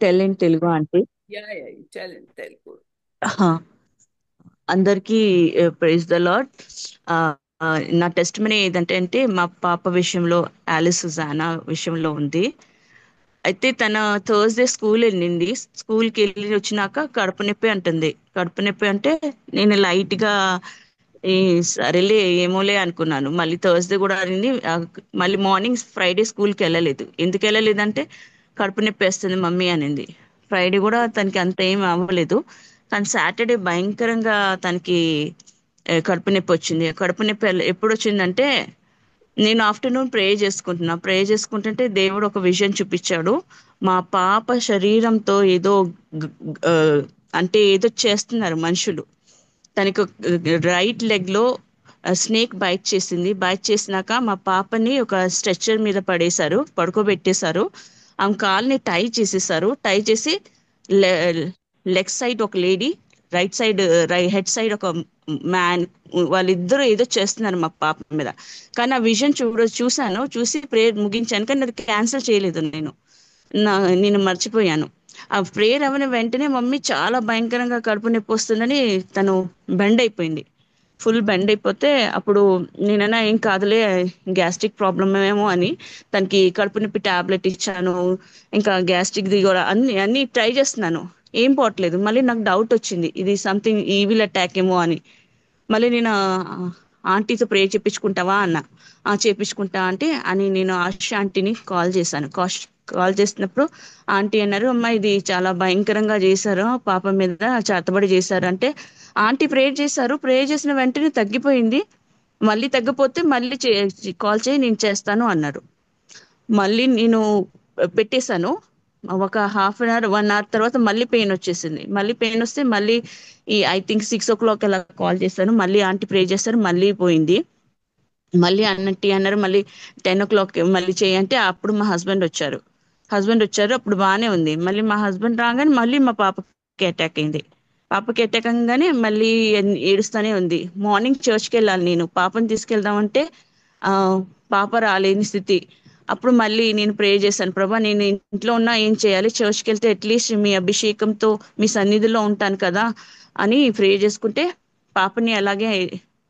Tell in Telugu aunty. Yeah, yeah, you tell in Telugu. హా, అందరికీ praise the lord. నా test money ఏదంటే మా పాప విషయంలో, ఆలిస్ సుజానా విషయంలో ఉంది. అయితే తన థర్స్‌డే స్కూల్ వెళ్ళింది. స్కూల్‌కి వెళ్ళి వచ్చినాక కడుపు నొప్పి అంటుంది. కడుపు నొప్పి అంటే నేను లైట్‌గా ఈ సరేలే ఏమోలే అనుకున్నాను. మళ్ళీ థర్స్‌డే కూడా అనింది. మళ్ళీ మార్నింగ్ ఫ్రైడే స్కూల్‌కి వెళ్ళలేదు. ఎందుకు వెళ్ళలేదంటే కడుపు నొప్పేస్తుంది మమ్మీ అనింది. ఫ్రైడే కూడా తనకి అంత ఏం అవ్వలేదు. కానీ సాటర్డే భయంకరంగా తనకి కడుపు నొప్పి వచ్చింది. కడుపు నొప్పి ఎప్పుడు వచ్చిందంటే నేను ఆఫ్టర్నూన్ ప్రే చేసుకుంటున్నా. ప్రే చేసుకుంటుంటే దేవుడు ఒక విజన్ చూపించాడు. మా పాప శరీరంతో ఏదో గ్- ఆ, అంటే ఏదో చేస్తున్నారు మనుషులు. తనకి రైట్ లెగ్ లో స్నేక్ బైట్ చేసింది. బైట్ చేసినాక మా పాపని ఒక స్ట్రెచ్చర్ మీద పడుకోబెట్టేశారు. ఆమె కాల్ని టై చేసేసారు. టై చేసి లెగ్ సైడ్ ఒక lady, right side head side ఒక మ్యాన్, వాళ్ళిద్దరూ ఏదో చేస్తున్నారు మా పాప మీద. కానీ ఆ విజన్ చూశాను. చూసి ప్రేయర్ ముగించాను. కానీ అది క్యాన్సిల్ చేయలేదు నేను. నా నేను మర్చిపోయాను. ఆ ప్రేయర్ అవ్వని వెంటనే మమ్మీ చాలా భయంకరంగా కడుపు నొప్పి వస్తుందని తను బెండ్ అయిపోయింది. ఫుల్ బెండ్ అయిపోతే అప్పుడు నేనన్నా ఏం కాదులే, గ్యాస్ట్రిక్ ప్రాబ్లమ్ ఏమో అని తనకి కడుపు నొప్పి టాబ్లెట్ ఇచ్చాను. ఇంకా గ్యాస్ట్రిక్ది కూడా అన్ని అన్ని ట్రై చేస్తున్నాను. ఏం పోవట్లేదు. మళ్ళీ నాకు డౌట్ వచ్చింది, ఇది సంథింగ్ ఈవిల్ అటాక్ ఏమో అని. మళ్ళీ నేను ఆంటీతో ప్రే చేపించుకుంటావా అన్న. చేపించుకుంటా అంటే అని నేను ఆశ ఆంటీని కాల్ చేశాను. కాల్ చేసినప్పుడు ఆంటీ అన్నారు, అమ్మ ఇది చాలా భయంకరంగా చేశారు పాప మీద, చేతబడి చేశారు అంటే. ఆంటీ ప్రేయర్ చేశారు. ప్రేయర్ చేసిన వెంటనే తగ్గిపోయింది. మళ్ళీ తగ్గిపోతే మళ్ళీ కాల్ చేయి, నేను చేస్తాను అన్నారు. మళ్ళీ నేను పెట్టేశాను. ఒక హాఫ్ అన్ అవర్ 1 అవర్ తర్వాత మళ్ళీ పెయిన్ వచ్చేసింది. మళ్ళీ పెయిన్ వస్తే మళ్ళీ ఐ థింక్ 6 o'clock అలా కాల్ చేశాను. మళ్ళీ ఆంటీ ప్రే చేశారు. మళ్ళీ పోయింది. మళ్ళీ అన్నట్టు అన్నారు. మళ్ళీ 10 o'clock మళ్ళీ చేయంటే అప్పుడు మా హస్బెండ్ వచ్చారు. అప్పుడు బాగానే ఉంది. మళ్ళీ మా హస్బెండ్ రాగానే మళ్ళీ మా పాపకి అటాక్ అయింది. పాపకి అటాక్ అవ్వగానే మళ్ళీ ఏడుస్తూనే ఉంది. మార్నింగ్ చర్చ్కి వెళ్ళాలి నేను, పాపని తీసుకెళ్దామంటే ఆ పాప రాలేని స్థితి. అప్పుడు మళ్ళీ నేను ప్రే చేశాను, ప్రభా నేను ఇంట్లో ఉన్నా ఏం చేయాలి, చర్చ్కి వెళ్తే అట్లీస్ట్ మీ అభిషేకంతో మీ సన్నిధిలో ఉంటాను కదా అని ప్రే చేసుకుంటే పాపని అలాగే,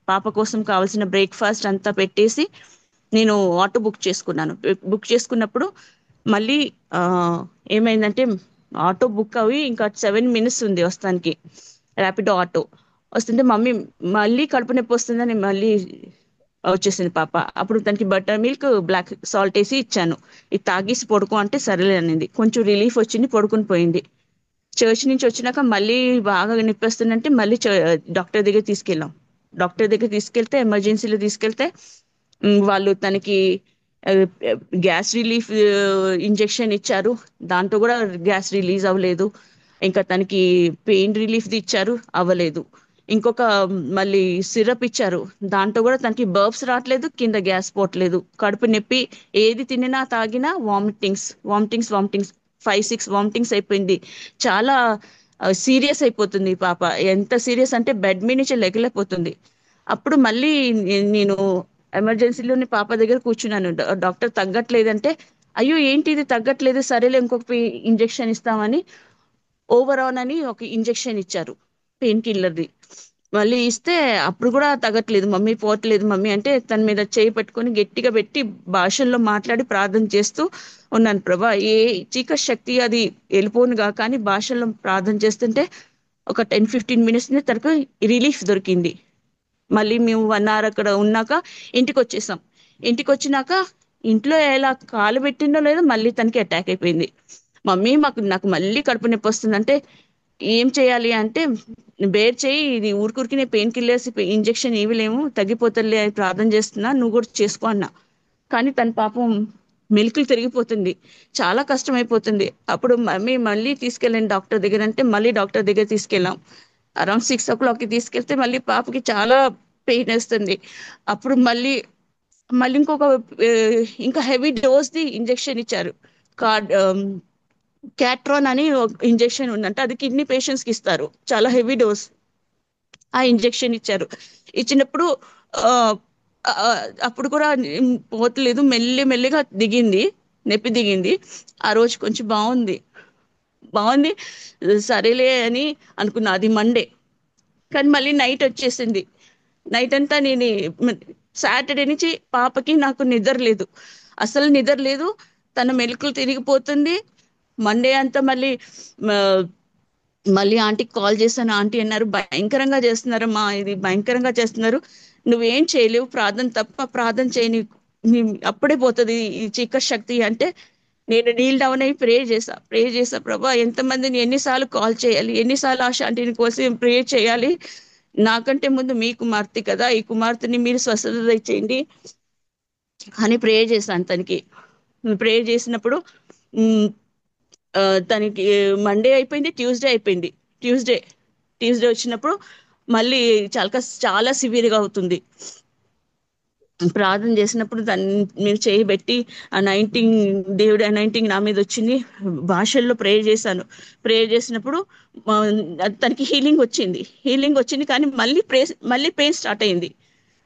పాప కోసం కావాల్సిన బ్రేక్ఫాస్ట్ అంతా పెట్టేసి నేను ఆటో బుక్ చేసుకున్నాను. బుక్ చేసుకున్నప్పుడు మళ్ళీ ఆ, ఏమైందంటే ఆటో బుక్ అవి ఇంకా 7 minutes ఉంది వస్తానికి, ర్యాపిడో ఆటో వస్తుంటే మమ్మీ మళ్ళీ కడుపు నొప్పి వస్తుందని మళ్ళీ వచ్చేసింది పాప. అప్పుడు తనకి బటర్ మిల్క్ బ్లాక్ సాల్ట్ వేసి ఇచ్చాను. ఇది తాగేసి పడుకో అంటే సరేలే అనింది. కొంచెం రిలీఫ్ వచ్చింది, పడుకుని పోయింది. చర్చ్ నుంచి వచ్చినాక మళ్ళీ బాగా నొప్పేస్తుందంటే మళ్ళీ డాక్టర్ దగ్గర తీసుకెళ్ళాం. డాక్టర్ దగ్గర తీసుకెళ్తే ఎమర్జెన్సీలో తీసుకెళ్తే వాళ్ళు తనకి ఆ, గ్యాస్ రిలీఫ్ ఇంజెక్షన్ ఇచ్చారు. దాంతో కూడా గ్యాస్ రిలీజ్ అవ్వలేదు. ఇంకా తనకి పెయిన్ రిలీఫ్ది ఇచ్చారు, అవ్వలేదు. ఇంకొక మళ్ళీ సిరప్ ఇచ్చారు. దాంతో కూడా తనకి బర్బ్స్ రావట్లేదు, కింద గ్యాస్ పోవట్లేదు, కడుపు నొప్పి. ఏది తినినా తాగినా వామిటింగ్స్ 5-6 వామిటింగ్స్ అయిపోయింది. చాలా సీరియస్ అయిపోతుంది ఈ పాప. ఎంత సీరియస్ అంటే బెడ్ మీద నుంచి లెగలేకపోతుంది. అప్పుడు మళ్ళీ నేను ఎమర్జెన్సీలోని పాప దగ్గర కూర్చున్నాను. డాక్టర్ తగ్గట్లేదంటే, అయ్యో ఏంటి ఇది తగ్గట్లేదు, సరేలే ఇంకొక ఇంజెక్షన్ ఇస్తామని ఓవరాన్ అని ఒక ఇంజెక్షన్ ఇచ్చారు, పెయిన్ కిల్లర్ది. మళ్ళీ ఇస్తే అప్పుడు కూడా తగ్గట్లేదు. మమ్మీ పోవట్లేదు మమ్మీ అంటే తన మీద చేయి పెట్టుకొని గట్టిగా పెట్టి భాషల్లో మాట్లాడి ప్రార్థన చేస్తూ ఉన్నాను. ప్రభా ఏ చీకటి శక్తి అది వెళ్ళిపోనుగా, కానీ భాషల్లో ప్రార్థన చేస్తుంటే ఒక 10-15 minutes తనకు రిలీఫ్ దొరికింది. మళ్ళీ మేము 1 hour అక్కడ ఉన్నాక ఇంటికి వచ్చేసాం. ఇంటికి వచ్చినాక ఇంట్లో ఎలా కాలు పెట్టిందో లేదో మళ్ళీ తనకి అటాక్ అయిపోయింది. మమ్మీ నాకు మళ్ళీ కడుపు నొప్పి వస్తుందంటే ఏం చేయాలి అంటే, బేర్ చేయి, ఇది ఊరికూరికినే పెయిన్ కిల్లర్స్ ఇంజెక్షన్ ఇవి లేము, తగ్గిపోతలే అని ప్రార్థన చేస్తున్నా, నువ్వు కూడా చేసుకో అన్నా. కానీ తన పాపం మెలికలు తిరిగిపోతుంది, చాలా కష్టం అయిపోతుంది. అప్పుడు మమ్మీ మళ్ళీ తీసుకెళ్ళండి డాక్టర్ దగ్గర అంటే మళ్ళీ డాక్టర్ దగ్గర తీసుకెళ్ళాం. అరౌండ్ 6 o'clock తీసుకెళ్తే మళ్ళీ పాపకి చాలా పెయిన్ వేస్తుంది. అప్పుడు మళ్ళీ మళ్ళీ ఇంకొక ఆ, ఇంకా హెవీ డోస్ది ఇంజెక్షన్ ఇచ్చారు. కార్డ్ క్యాట్రాన్ అని ఇంజెక్షన్ ఉందంట, అది కిడ్నీ పేషెంట్స్ కి ఇస్తారు, చాలా హెవీ డోస్. ఆ ఇంజెక్షన్ ఇచ్చారు. ఇచ్చినప్పుడు ఆ, ఆ, అప్పుడు కూడా పోతలేదు, మెల్లిగా దిగింది, నొప్పి దిగింది. ఆ రోజు కొంచెం బాగుంది. బాగుంది, సరేలే అని అనుకున్నా. అది మండే. కానీ మళ్ళీ నైట్ వచ్చేసింది. నైట్ అంతా నేను సాటర్డే నుంచి పాపకి నాకు నిద్ర లేదు, అసలు నిద్ర లేదు. తన మెలకులు తిరిగిపోతుంది. మండే అంతా మళ్ళీ ఆ, మళ్ళీ ఆంటీకి కాల్ చేశాను. ఆంటీ అన్నారు, భయంకరంగా చేస్తున్నారమ్మా, ఇది భయంకరంగా చేస్తున్నారు, నువ్వేం చేయలేవు, ప్రార్థన తప్ప ప్రార్థన చేయని, అప్పుడే పోతుంది ఈ చీకటి శక్తి అంటే. నేను నీల్ డౌన్ అయి ప్రే చేసా, ప్రభా ఎంతమందిని ఎన్నిసార్లు కాల్ చేయాలి, ఎన్నిసార్లు ఆ శాంతిని కోసం ప్రే చేయాలి, నాకంటే ముందు మీ కుమార్తె కదా, ఈ కుమార్తెని మీరు స్వస్థత దయచేయండి అని ప్రే చేశాను తనకి. ప్రే చేసినప్పుడు ఉమ్, తనకి మండే అయిపోయింది, ట్యూస్డే అయిపోయింది. ట్యూస్డే ట్యూస్డే వచ్చినప్పుడు మళ్ళీ చాలా చాలా సివియర్గా అవుతుంది. ప్రార్థన చేసినప్పుడు దాన్ని మీరు చేయబెట్టి నైన్టీన్ దేవుడి నైన్టీన్ నా మీద వచ్చింది. భాషల్లో ప్రేయర్ చేశాను. ప్రేయర్ చేసినప్పుడు ఆ, తనకి హీలింగ్ వచ్చింది కానీ మళ్ళీ పెయిన్ స్టార్ట్ అయింది.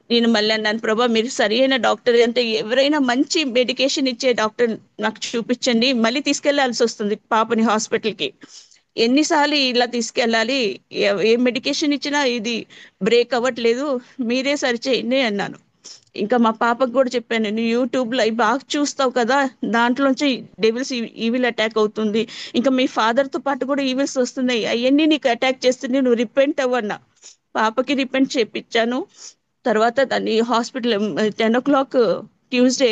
నేను మళ్ళీ అన్నాను, ప్రభా మీరు సరి అయిన డాక్టర్ అంటే ఎవరైనా మంచి మెడికేషన్ ఇచ్చే డాక్టర్ నాకు చూపించండి, మళ్ళీ తీసుకెళ్లాల్సి వస్తుంది పాపని హాస్పిటల్కి, ఎన్నిసార్లు ఇలా తీసుకెళ్ళాలి, ఏ మెడికేషన్ ఇచ్చినా ఇది బ్రేక్ అవ్వట్లేదు, మీరే సరి చేయండి అన్నాను. ఇంకా మా పాపకు కూడా చెప్పాను, నువ్వు యూట్యూబ్లో అవి బాగా చూస్తావు కదా, దాంట్లోంచి డెవిల్స్ ఈవిల్ అటాక్ అవుతుంది, ఇంకా మీ ఫాదర్తో పాటు కూడా ఈవిల్స్ వస్తున్నాయి, అవన్నీ నీకు అటాక్ చేస్తుంది, నువ్వు రిపెంట్ అవ్వన్నా. పాపకి రిపెంట్ చేపించాను. తర్వాత దాన్ని హాస్పిటల్ 10 o'clock ట్యూస్డే,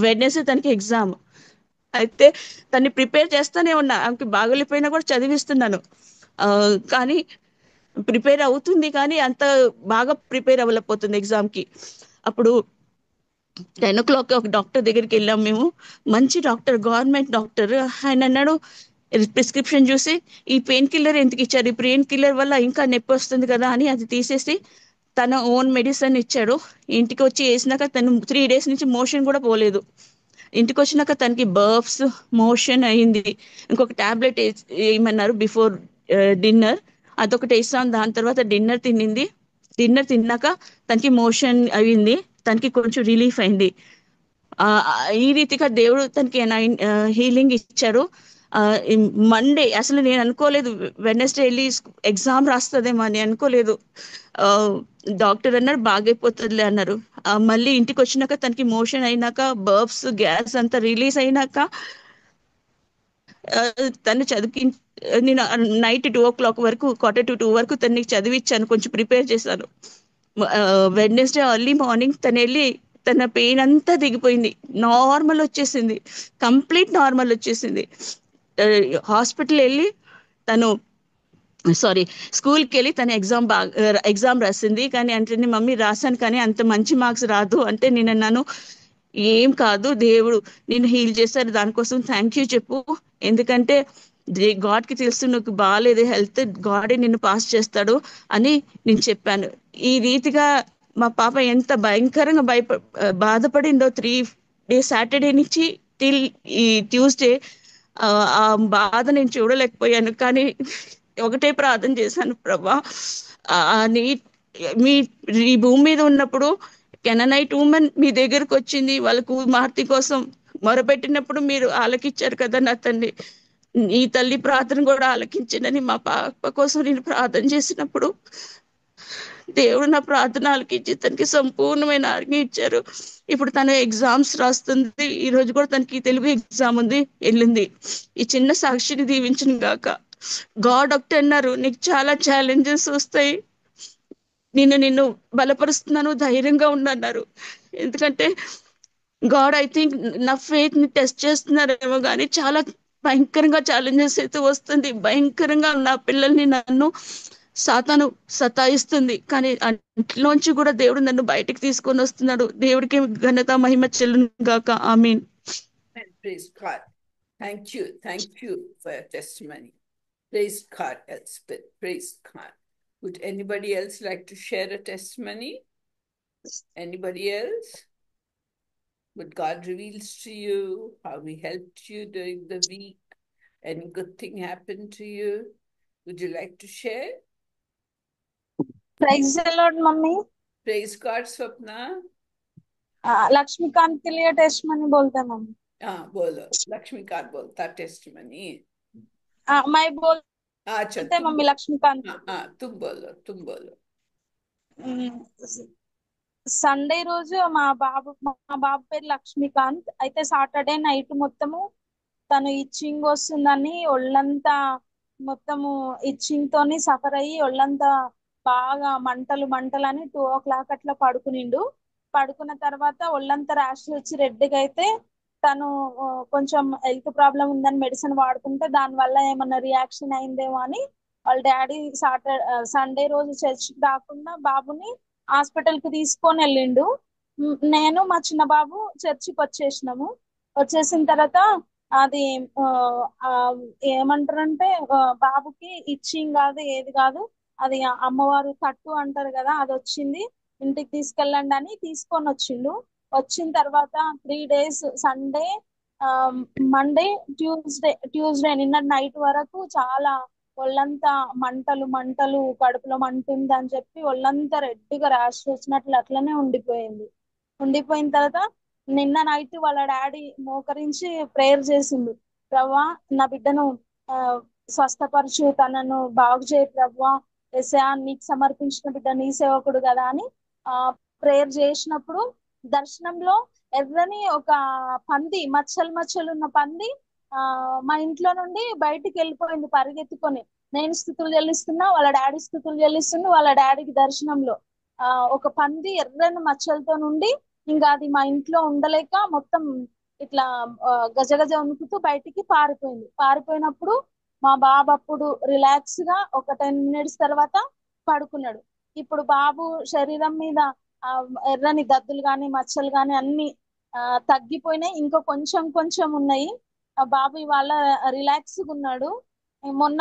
వెడ్నెస్డే తనకి ఎగ్జామ్. అయితే తన్ని ప్రిపేర్ చేస్తానే ఉన్నా, ఆమెకి బాగోలేకపోయినా కూడా చదివిస్తున్నాను. ఆ, కానీ ప్రిపేర్ అవుతుంది కానీ అంత బాగా ప్రిపేర్ అవ్వలేకపోతుంది ఎగ్జామ్కి. అప్పుడు 10 o'clock ఒక డాక్టర్ దగ్గరికి వెళ్ళాం మేము. మంచి డాక్టర్, గవర్నమెంట్ డాక్టర్. ఆయన అన్నాడు, ప్రిస్క్రిప్షన్ చూసి, ఈ పెయిన్ కిల్లర్ ఎందుకు ఇచ్చారు, ఈ పెయిన్ కిల్లర్ వల్ల ఇంకా నొప్పి వస్తుంది కదా అని అది తీసేసి తన ఓన్ మెడిసిన్ ఇచ్చాడు. ఇంటికి వచ్చి వేసినాక తను 3 days నుంచి మోషన్ కూడా పోలేదు. ఇంటికి వచ్చినాక తనకి బర్ఫ్స్, మోషన్ అయింది. ఇంకొక టాబ్లెట్ వేయమన్నారు బిఫోర్ డిన్నర్, అదొకటి వేసాం. దాని తర్వాత డిన్నర్ తినింది. డిన్నర్ తిన్నాక తనకి మోషన్ అయింది, తనకి కొంచెం రిలీఫ్ అయింది. ఆ, ఈ రీతిగా దేవుడు తనకి హీలింగ్ ఇచ్చారు. ఆ, మండే అసలు నేను అనుకోలేదు వెడ్నెస్డే వెళ్ళి ఎగ్జామ్ రాస్తుందేమో అని అనుకోలేదు. ఆ, డాక్టర్ అన్నారు బాగైపోతుందిలే అన్నారు. మళ్ళీ ఇంటికి వచ్చినాక తనకి మోషన్ అయినాక, బర్బ్స్ గ్యాస్ అంతా రిలీజ్ అయినాక ఆ, తను చదివి నేను నైట్ 2 o'clock వరకు, 1:45 వరకు తనకి చదివిచ్చాను, కొంచెం ప్రిపేర్ చేశాను. వెడ్నెస్డే ఎర్లీ మార్నింగ్ తను వెళ్ళి తన పెయిన్ అంతా దిగిపోయింది, నార్మల్ వచ్చేసింది, కంప్లీట్ నార్మల్ వచ్చేసింది. హాస్పిటల్ వెళ్ళి తను, సారీ, స్కూల్కి వెళ్ళి తన ఎగ్జామ్ రాసింది. కానీ అంటే మమ్మీ రాశాను కానీ అంత మంచి మార్క్స్ రాదు అంటే, నేను అన్నాను ఏం కాదు, దేవుడు నిన్ను హీల్ చేశారు, దానికోసం థ్యాంక్ యూ చెప్పు, ఎందుకంటే గాడ్కి తెలుసు నువ్వు బాగాలేదు హెల్త్, గాడే నిన్ను పాస్ చేస్తాడు అని నేను చెప్పాను. ఈ రీతిగా మా పాప ఎంత భయంకరంగా బాధపడిందో 3 days, సాటర్డే నుంచి టిల్ ఈ ట్యూస్డే. ఆ ఆ బాధ నేను చూడలేకపోయాను. కానీ ఒకటే ప్రార్థన చేశాను, ప్రభా నీ మీ ఈ భూమి మీద ఉన్నప్పుడు కెననైట్ ఉమెన్ మీ దగ్గరకు వచ్చింది, వాళ్ళ కుమార్తె కోసం మొరపెట్టినప్పుడు మీరు ఆలకించారు కదా నా తండ్రి, ఈ తల్లి ప్రార్థన కూడా ఆలకించిందని మా పాప కోసం నేను ప్రార్థన చేసినప్పుడు దేవుడు నా ప్రార్థన ఆలకించి తనకి సంపూర్ణమైన ఆజ్ఞ ఇచ్చారు. ఇప్పుడు తను ఎగ్జామ్స్ రాస్తుంది. ఈ రోజు కూడా తనకి తెలుగు ఎగ్జామ్ ఉంది, వెళ్ళింది. ఈ చిన్న సాక్షిని దీవించిన గాక. గాడ్ ఒకటి అన్నారు, నీకు చాలా ఛాలెంజెస్ వస్తాయి, నిన్ను బలపరుస్తున్నాను, ధైర్యంగా ఉండన్నారు. ఎందుకంటే గాడ్ ఐ థింక్ నా ఫెయిత్ ని టెస్ట్ చేస్తున్నారేమో కానీ చాలా భయంకరంగా ఛాలెంజెస్ అయితే వస్తుంది. భయంకరంగా నా పిల్లల్ని, నన్ను సాతాను సతాయిస్తుంది. కానీ అంట్లోంచి కూడా దేవుడు నన్ను బయటికి తీసుకొని వస్తున్నాడు. దేవుడికి ఘనత మహిమ చెల్లును గాక. ఆమీన్. And praise God. Thank you. Thank you for your testimony. Praise God, Elspeth. Praise God. Would anybody else like to share a testimony? Anybody else? What God reveals to you, how He helped you during the week, any good thing happened to you? Would you like to share? Praise the Lord mummy. Praise God, Swapna. Laxmikant के लिए test money बोलते हैं mummy. हाँ बोलो, लक्ष्मीकांत बोलता testimony. मैं अच्छा बोलते तुम मम्मी बोलो। लक्ष्मीकांत। हाँ हाँ, तुम बोलो, तुम बोलो। సండే రోజు మా బాబు పేరు లక్ష్మీకాంత్. అయితే సాటర్డే నైట్ మొత్తము తను ఇచ్చింగ్ వస్తుందని ఒళ్ళంతా మొత్తము ఇచ్చింగ్ తోని సఫర్ అయ్యి ఒళ్ళంతా బాగా మంటలు మంటలు అని 2 o'clock అట్లా పడుకునిండు. పడుకున్న తర్వాత ఒళ్ళంతా ర్యాష్ వచ్చి రెడ్గా అయితే తను కొంచెం హెల్త్ ప్రాబ్లం ఉందని మెడిసిన్ వాడుతుంటే దాని వల్ల ఏమన్నా రియాక్షన్ అయిందేమో అని వాళ్ళ డాడీ సండే రోజు చర్చ్ రాకుండా బాబుని హాస్పిటల్ కి తీసుకొని వెళ్ళిండు. నేను మా చిన్న బాబు చర్చికి వచ్చేసినాము. వచ్చేసిన తర్వాత అది ఆ, ఆ, ఏమంటారంటే బాబుకి ఇచ్చింగ్ కాదు ఏది కాదు, అది అమ్మవారు తట్టు అంటారు కదా, అది వచ్చింది. ఇంటికి తీసుకెళ్ళండి అని తీసుకొని వచ్చిండు. వచ్చిన తర్వాత 3 days సండే, మండే, ట్యూస్డే నిన్న నైట్ వరకు చాలా ఒళ్ళంతా మంటలు మంటలు కడుపులో మంటుంది అని చెప్పి ఒళ్ళంతా రెడ్డిగా ర్యాష్ వచ్చినట్లు అట్లనే ఉండిపోయింది. ఉండిపోయిన తర్వాత నిన్న నైట్ వాళ్ళ డాడీ మోకరించి ప్రేయర్ చేసిండు. ప్రవ్వా, నా బిడ్డను ఆ, స్వస్థపరచు, తనను బాగు చేయి ప్రవ్వా, ఎసయా నీకు సమర్పించిన బిడ్డ నీ సేవకుడు కదా అని ఆ ప్రేయర్ చేసినప్పుడు దర్శనంలో ఎర్రని ఒక పంది, మచ్చలు మచ్చలు ఉన్న పంది ఆ మా ఇంట్లో నుండి బయటికి వెళ్ళిపోయింది పరిగెత్తుకొని. నేను స్థుతులు చెల్లిస్తున్నా, వాళ్ళ డాడీ స్థుతులు చెల్లిస్తుండు. వాళ్ళ డాడీకి దర్శనంలో ఆ ఒక పంది ఎర్రని మచ్చలతో నుండి ఇంకా అది మా ఇంట్లో ఉండలేక మొత్తం ఇట్లా గజ గజ వణుకుతూ బయటికి పారిపోయింది. పారిపోయినప్పుడు మా బాబు అప్పుడు రిలాక్స్ గా ఒక 10 minutes తర్వాత పడుకున్నాడు. ఇప్పుడు బాబు శరీరం మీద ఆ ఎర్రని దద్దులు గాని మచ్చలు గాని అన్ని తగ్గిపోయినాయి, ఇంకా కొంచెం కొంచెం ఉన్నాయి. ఆ బాబు ఇవాళ రిలాక్స్ గా ఉన్నాడు. మొన్న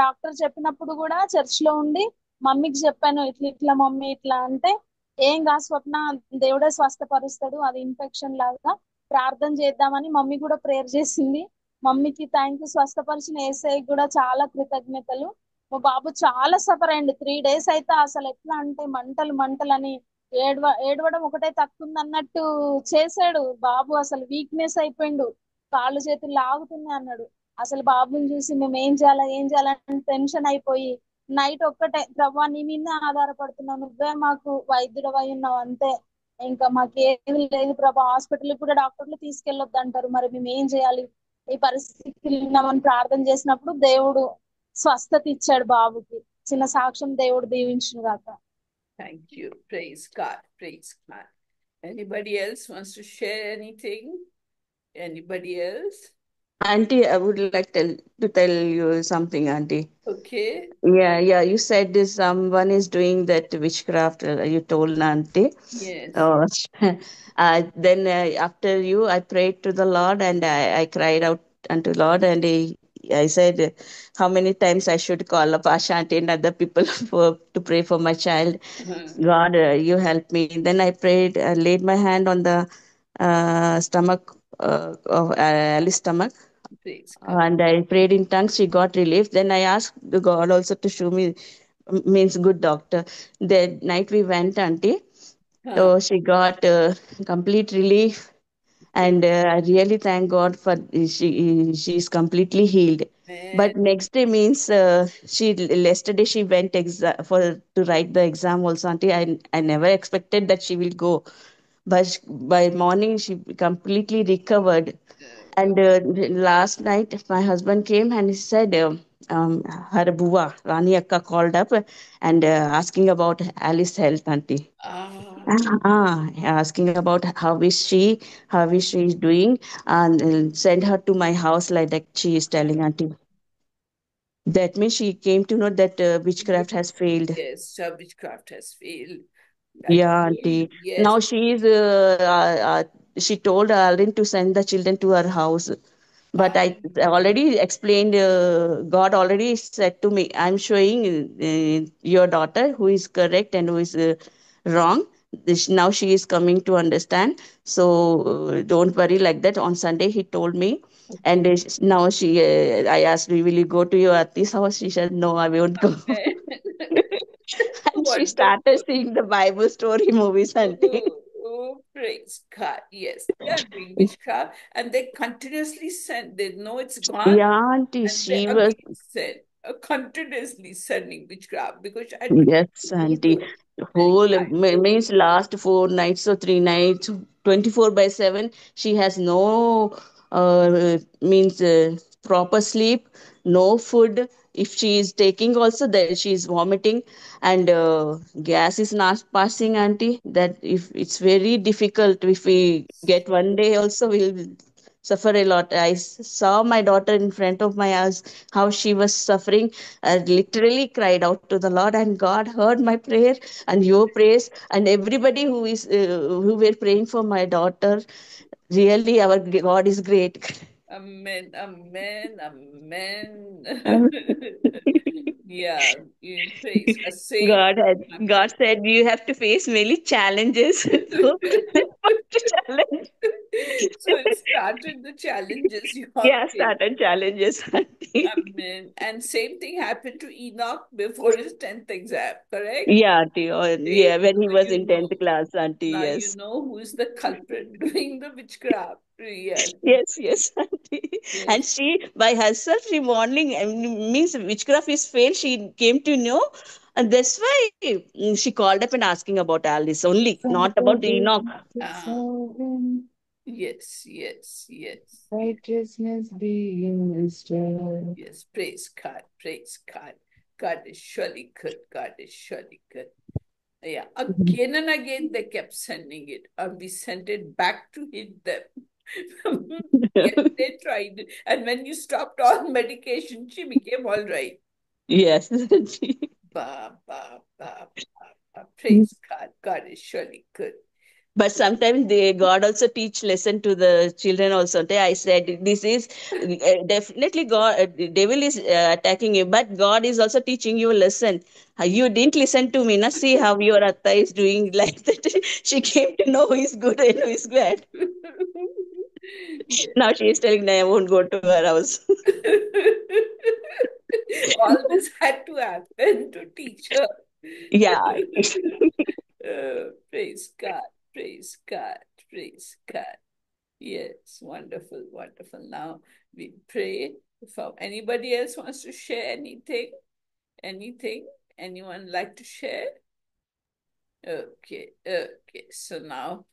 డాక్టర్ చెప్పినప్పుడు కూడా చర్చ్ లో ఉండి మమ్మీకి చెప్పాను, ఇట్లా ఇట్లా మమ్మీ ఇట్లా అంటే, ఏం కా స్వప్న, దేవుడే స్వస్థపరుస్తాడు, అది ఇన్ఫెక్షన్ లాగా ప్రార్థన చేద్దామని మమ్మీ కూడా ప్రేయర్ చేసింది. మమ్మీకి థ్యాంక్ యూ, స్వస్థపరిచిన యేసయ్యకి కూడా చాలా కృతజ్ఞతలు. మా బాబు చాలా సఫర్ అయ్యిండు. 3 days అయితే అసలు ఎట్లా అంటే మంటలు మంటలని ఏడవడం ఒకటే తక్కువ అన్నట్టు చేశాడు. బాబు అసలు వీక్నెస్ అయిపోయిండు, కాళ్ళు చేతులు లాగుతున్నాయి అన్నాడు. అసలు బాబుని చూసి మేము ఏం చేయాలని టెన్షన్ అయిపోయి నైట్ ఒక్కటే, ప్రభా నీ మీద ఆధారపడుతున్నావు, నువ్వే మాకు వైద్యుడు అయి ఉన్నావు అంతే, ఇంకా మాకేది లేదు ప్రభా, హాస్పిటల్ కూడా డాక్టర్లు తీసుకెళ్లొద్దు అంటారు, మరి మేము ఏం చేయాలి, ఈ పరిస్థితికి ఉన్నామని ప్రార్థన చేసినప్పుడు దేవుడు స్వస్థత ఇచ్చాడు బాబుకి. చిన్న సాక్ష్యం దేవుడు దీవించును గాక. Thank you. Praise God. Praise God. Anybody else wants to share anything? Anybody else? Auntie, I would like to tell you something, Auntie. Okay. Yeah. You said this someone is doing that witchcraft. You told Auntie. Yes. Oh, then after you, I prayed to the Lord and I cried out unto Lord and I said how many times I should call up Asha Auntie and other people to pray for my child. God, you help me. Then I prayed, I laid my hand on the stomach of Alice's stomach, Praise God. and I prayed in tongues. She got relief. Then I asked the God also to show me, means good doctor. That night we went, Auntie. So she got complete relief, and I really thank God for she's completely healed. Amen. But next day means she yesterday she went for to write the exam also. Auntie, I never expected that she will go, but by morning she completely recovered. And last night, my husband came and he said, her buwa, Rani Akka, called up and asking about Alice's health, auntie. Ah, Asking about how is she doing, and send her to my house like that. She is telling auntie. That means she came to know that witchcraft has failed. yes, witchcraft has failed. That's Yeah, good. auntie. Yes. Now she is. She told Alvin to send the children to her house. But Ah, I already explained, God already said to me, I'm showing your daughter who is correct and who is wrong. Now she is coming to understand. So don't worry like that. On Sunday, he told me. And okay. now I asked, will you go to your Ati's house? She said, no, I won't go. Amen. And she started Wonderful. seeing the Bible story movies, auntie. Oh, praise praise God. Yes, they are doing witchcraft and they continuously send. They know it's gone Yeah, auntie, and they she was. again send. Continuously sending witchcraft because I Yes, go auntie. to very Whole high. means last 4 nights or 3 nights, 24/7. She has no means proper sleep, no food. If she is taking also, that she is vomiting, and gas is not passing, auntie. That if it's very difficult. If we get one day also, we'll suffer a lot. I saw my daughter in front of my eyes how she was suffering. I literally cried out to the Lord, and God heard my prayer and your prayers, and everybody who were praying for my daughter. Really, our God is great. Amen, amen, amen. Um, Yeah, you praise. A same God happened. said you have to face many challenges. So first challenge. So it started the challenges you are Yeah, facing. started challenges, auntie. Amen. And same thing happened to Enoch before his 10th exam, correct? Yeah, auntie. Oh, Same. yeah, when he Now was you in know. 10th class, auntie. Now you Yes. know who's the culprit doing the witchcraft. Yes, Yes, auntie. And yes. she, by herself, she morning means witchcraft is failed. She came to know, and that's why she called up and asking about Alice only, not about Enoch. Ah, yes, yes, yes. Righteousness being restored. Yes, praise God, praise God. God is surely good. God is surely good. Yeah, again and again they kept sending it, and we sent it back to hit them. Yes, they tried it. And when you stopped all medication, she became all right. Yes, auntie. Ba, ba, ba, ba, ba. Praise God. God is surely good. But sometimes God also teach lesson to the children also. I said this is definitely God. Devil is attacking you, but God is also teaching you a lesson. You didn't listen to me. Now see how your atta is doing like that. She came to know who is good and who is bad. Yes. Now she is telling me I won't go to her house. All this had to happen to teach her. Yeah. Praise God, praise God, praise God. Yes, wonderful, wonderful. Now we pray. If anybody else wants to share anything, anyone like to share? Okay, okay. So now